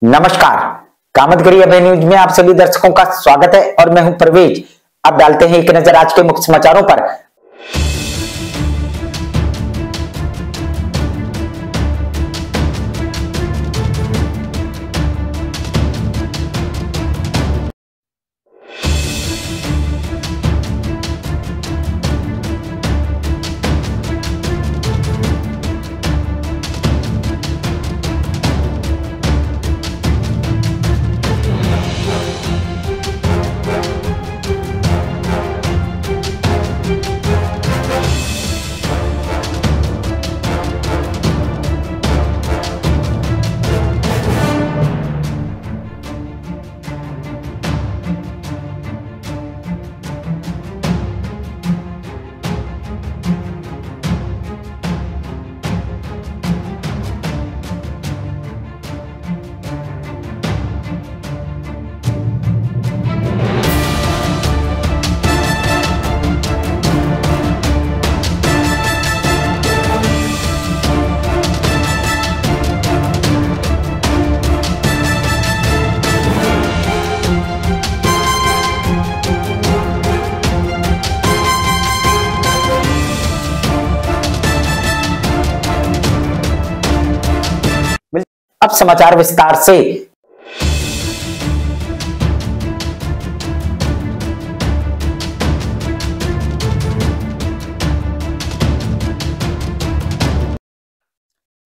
नमस्कार, कामतगिरी अभय न्यूज में आप सभी दर्शकों का स्वागत है और मैं हूं परवेज। अब डालते हैं एक नजर आज के मुख्य समाचारों पर। अब समाचार विस्तार से।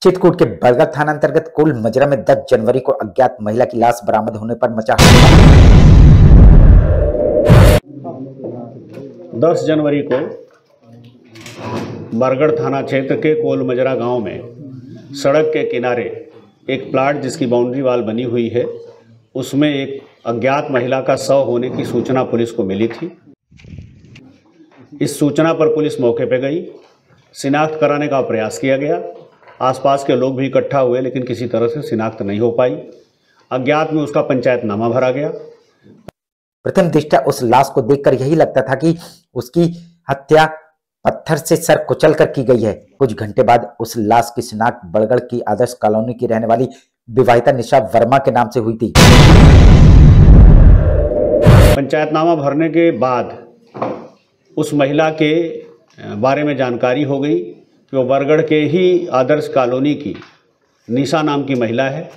चित्रकूट के बरगद थाना अंतर्गत कोल मजरा में 10 जनवरी को अज्ञात महिला की लाश बरामद होने पर मचा 10 जनवरी को बरगद थाना क्षेत्र के कोल मजरा गांव में सड़क के किनारे एक प्लाट जिसकी बाउंड्री वाल बनी हुई है, उसमें एक अज्ञात महिला का शव होने की सूचना पुलिस को मिली थी। इस सूचना पर पुलिस मौके पर गई, शिनाख्त कराने का प्रयास किया गया। आसपास के लोग भी इकट्ठा हुए, लेकिन किसी तरह से शिनाख्त नहीं हो पाई। अज्ञात में उसका पंचायतनामा भरा गया। प्रथम दृष्टया उस लाश को देखकर यही लगता था कि उसकी हत्या पत्थर से सर कुचल कर की गई है। कुछ घंटे बाद उस लाश की शिनाख्त बड़गड़ की आदर्श कॉलोनी की रहने वाली विवाहिता निशा वर्मा के नाम से हुई थी। पंचायतनामा भरने के बाद उस महिला के बारे में जानकारी हो गई कि वो बरगड़ के ही आदर्श कॉलोनी की निशा नाम की महिला है।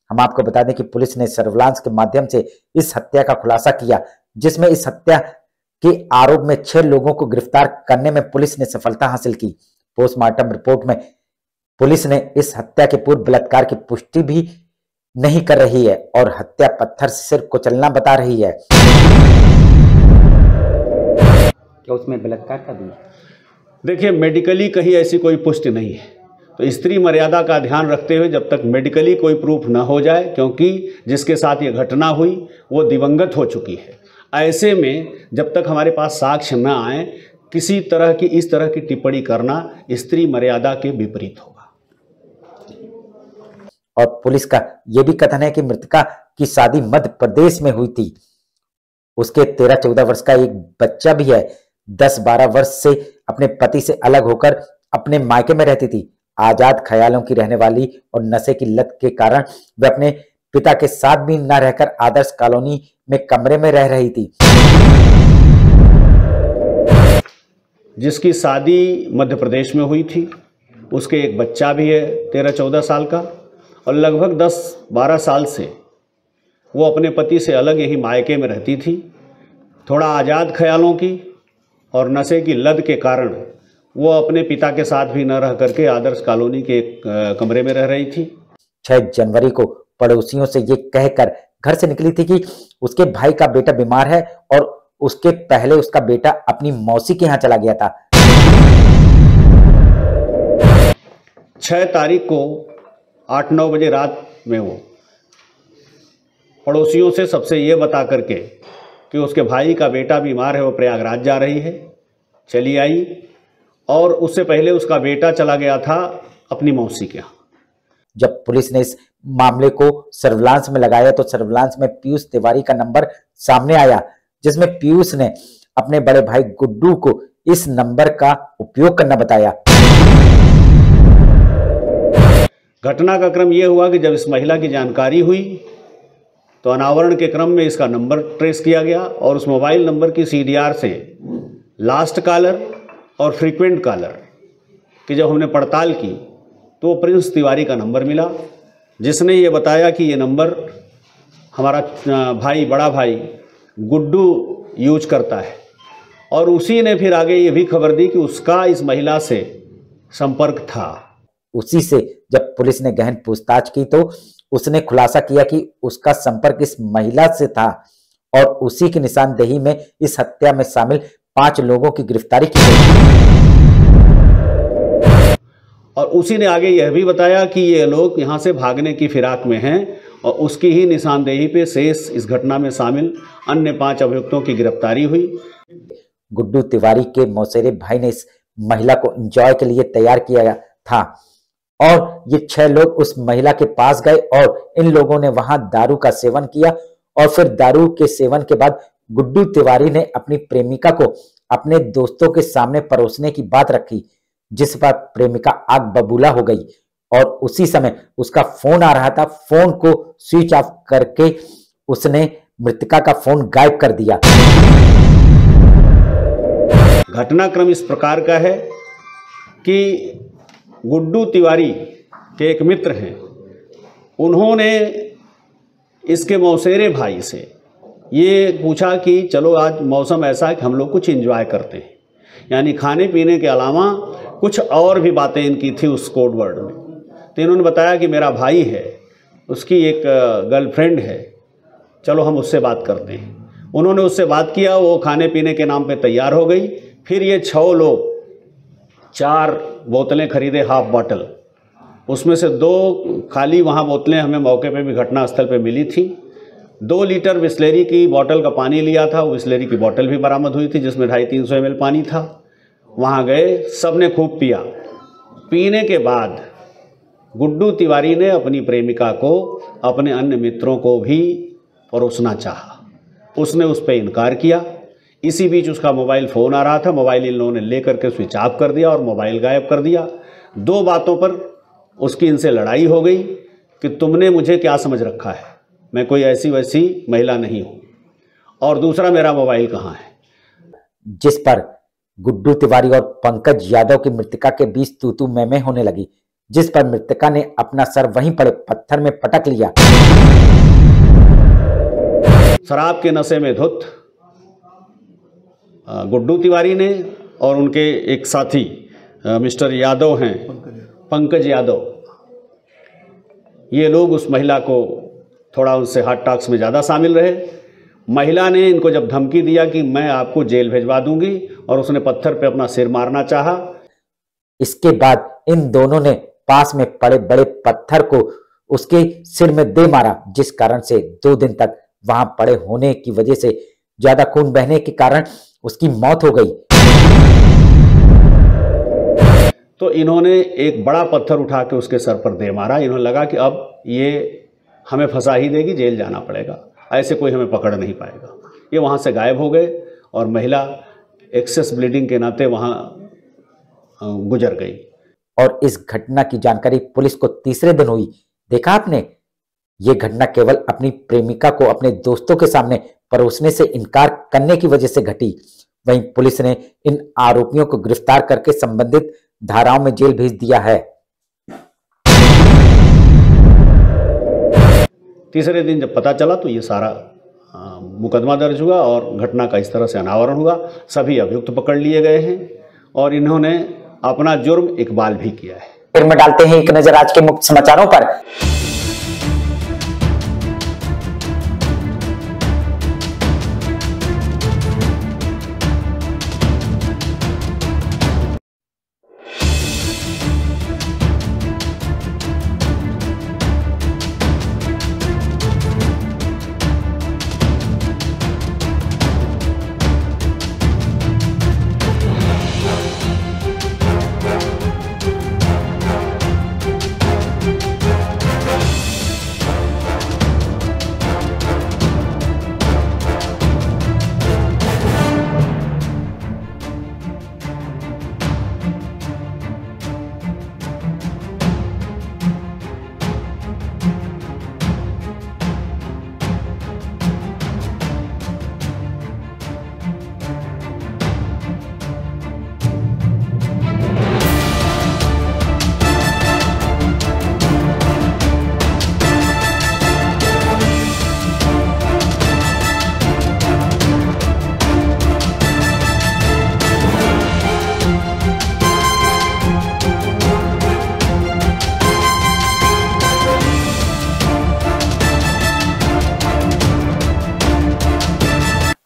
हम आपको बता दें कि पुलिस ने सर्विलांस के माध्यम से इस हत्या का खुलासा किया, जिसमें इस हत्या के आरोप में 6 लोगों को गिरफ्तार करने में पुलिस ने सफलता हासिल की। पोस्टमार्टम रिपोर्ट में पुलिस ने इस हत्या के पूर्व बलात्कार की पुष्टि भी नहीं कर रही है और हत्या पत्थर से सिर कुचलना बता रही है। क्या उसमें बलात्कार का भी? देखिए, मेडिकली कहीं ऐसी कोई पुष्टि नहीं है, तो स्त्री मर्यादा का ध्यान रखते हुए जब तक मेडिकली कोई प्रूफ न हो जाए, क्योंकि जिसके साथ ये घटना हुई वो दिवंगत हो चुकी है, ऐसे में जब तक हमारे पास साक्ष्य न आए, किसी तरह की इस तरह की टिप्पणी करना स्त्री मर्यादा के विपरीत होगा। और पुलिस का यह भी कथन है कि मृतका की शादी मध्य प्रदेश में हुई थी। उसके 13-14 वर्ष का एक बच्चा भी है। 10-12 वर्ष से अपने पति से अलग होकर अपने मायके में रहती थी। आजाद ख्यालों की रहने वाली और नशे की लत के कारण वह अपने पिता के साथ भी न रहकर आदर्श कॉलोनी में कमरे में रह रही थी। जिसकी शादी मध्य प्रदेश में हुई थी, उसके एक बच्चा भी है 13-14 साल का, और लगभग 10-12 साल से वो अपने पति से अलग यही मायके में रहती थी। थोड़ा आज़ाद ख्यालों की और नशे की लत के कारण वो अपने पिता के साथ भी न रह करके आदर्श कॉलोनी के एक कमरे में रह रही थी। 6 जनवरी को पड़ोसियों से ये कहकर घर से निकली थी कि उसके भाई का बेटा बीमार है और उसके पहले उसका बेटा अपनी मौसी के यहाँ चला गया था। 6 तारीख को 8-9 बजे रात में वो पड़ोसियों से सबसे ये बता करके कि उसके भाई का बेटा बीमार है, वो प्रयागराज जा रही है, चली आई। और उससे पहले उसका बेटा चला गया था अपनी मौसी के यहाँ। जब पुलिस ने इस मामले को सर्विलांस में लगाया तो सर्विलांस में पीयूष तिवारी का नंबर सामने आया, जिसमें पीयूष ने अपने बड़े भाई गुड्डू को इस नंबर का उपयोग करना बताया। घटना का क्रम ये हुआ कि जब इस महिला की जानकारी हुई तो अनावरण के क्रम में इसका नंबर ट्रेस किया गया और उस मोबाइल नंबर की CDR से लास्ट कॉलर और फ्रीक्वेंट कॉलर की जब हमने पड़ताल की तो प्रिंस तिवारी का नंबर मिला, जिसने ये बताया कि ये नंबर हमारा भाई, बड़ा भाई गुड्डू यूज करता है। और उसी ने फिर आगे ये भी खबर दी कि उसका इस महिला से संपर्क था। उसी से जब पुलिस ने गहन पूछताछ की तो उसने खुलासा किया कि उसका संपर्क इस महिला से था और उसी की निशानदेही में इस हत्या में शामिल 5 लोगों की गिरफ्तारी की गई। और उसी ने आगे यह भी बताया कि ये लोग यहाँ से भागने की फिराक में हैं और उसकी ही निशानदेही पे शेष इस घटना में शामिल अन्य 5 अभियुक्तों की गिरफ्तारी हुई। गुड्डू तिवारी के मौसेरे भाई ने इस महिला को एंजॉय के लिए तैयार किया था और ये 6 लोग उस महिला के पास गए और इन लोगों ने वहां दारू का सेवन किया और फिर दारू के सेवन के बाद गुड्डू तिवारी ने अपनी प्रेमिका को अपने दोस्तों के सामने परोसने की बात रखी, जिस पर प्रेमिका आग बबूला हो गई और उसी समय उसका फोन आ रहा था। फोन को स्विच ऑफ करके उसने मृतका का फोन गायब कर दिया। घटनाक्रम इस प्रकार का है कि गुड्डू तिवारी के एक मित्र हैं, उन्होंने इसके मौसेरे भाई से ये पूछा कि चलो आज मौसम ऐसा है कि हम लोग कुछ एंजॉय करते हैं, यानी खाने पीने के अलावा कुछ और भी बातें इनकी थी उस कोड वर्ड में। तो इन्होंने बताया कि मेरा भाई है, उसकी एक गर्लफ्रेंड है, चलो हम उससे बात करते हैं। उन्होंने उससे बात किया, वो खाने पीने के नाम पे तैयार हो गई। फिर ये 6 लोग 4 बोतलें खरीदे, हाफ बॉटल, उसमें से 2 खाली वहाँ बोतलें हमें मौके पे भी घटनास्थल पे मिली थी। 2 लीटर बिस्लेरी की बोतल का पानी लिया था, वो बिस्लेरी की बोतल भी बरामद हुई थी जिसमें 250-300 ml पानी था। वहाँ गए, सब ने खूब पिया। पीने के बाद गुड्डू तिवारी ने अपनी प्रेमिका को अपने अन्य मित्रों को भी परोसना चाहा, उसने उस पर इनकार किया। इसी बीच उसका मोबाइल फ़ोन आ रहा था, मोबाइल इन लोगों ने लेकर के स्विच ऑफ कर दिया और मोबाइल गायब कर दिया। 2 बातों पर उसकी इनसे लड़ाई हो गई कि तुमने मुझे क्या समझ रखा है, मैं कोई ऐसी वैसी महिला नहीं हूँ, और दूसरा मेरा मोबाइल कहाँ है। जिस पर गुड्डू तिवारी और पंकज यादव की मृतका के बीच तू-तू मैं होने लगी, जिस पर मृतका ने अपना सर वहीं पड़े पत्थर में पटक लिया। शराब के नशे में धुत गुड्डू तिवारी ने और उनके एक साथी मिस्टर यादव हैं, पंकज यादव, ये लोग उस महिला को थोड़ा उनसे हॉट टॉक्स में ज़्यादा शामिल रहे। महिला ने इनको जब धमकी दिया कि मैं आपको जेल भिजवा दूंगी और उसने पत्थर पे अपना सिर मारना चाहा। इसके बाद इन दोनों ने पास में पड़े बड़े पत्थर को उसके सिर में दे मारा, जिस कारण से 2 दिन तक वहां पड़े होने की वजह से ज्यादा खून बहने के कारण उसकी मौत हो गई। तो इन्होंने एक बड़ा पत्थर उठा के उसके सर पर दे मारा। इन्होंने लगा कि अब ये हमें फंसा ही देगी, जेल जाना पड़ेगा, ऐसे कोई हमें पकड़ नहीं पाएगा। ये वहाँ से गायब हो गए और महिला एक्सेस ब्लीडिंग के नाते वहाँ गुजर गई। और इस घटना की जानकारी पुलिस को तीसरे दिन हुई। देखा आपने, ये घटना केवल अपनी प्रेमिका को अपने दोस्तों के सामने परोसने से इनकार करने की वजह से घटी। वहीं पुलिस ने इन आरोपियों को गिरफ्तार करके संबंधित धाराओं में जेल भेज दिया है। तीसरे दिन जब पता चला तो ये सारा मुकदमा दर्ज हुआ और घटना का इस तरह से अनावरण हुआ। सभी अभियुक्त पकड़ लिए गए हैं और इन्होंने अपना जुर्म इकबाल भी किया है। फिर में डालते हैं एक नजर आज के मुख्य समाचारों पर।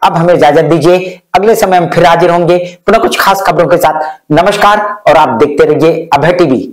अब हमें इजाजत दीजिए, अगले समय हम फिर हाजिर होंगे पुनः कुछ खास खबरों के साथ। नमस्कार और आप देखते रहिए अभय टीवी।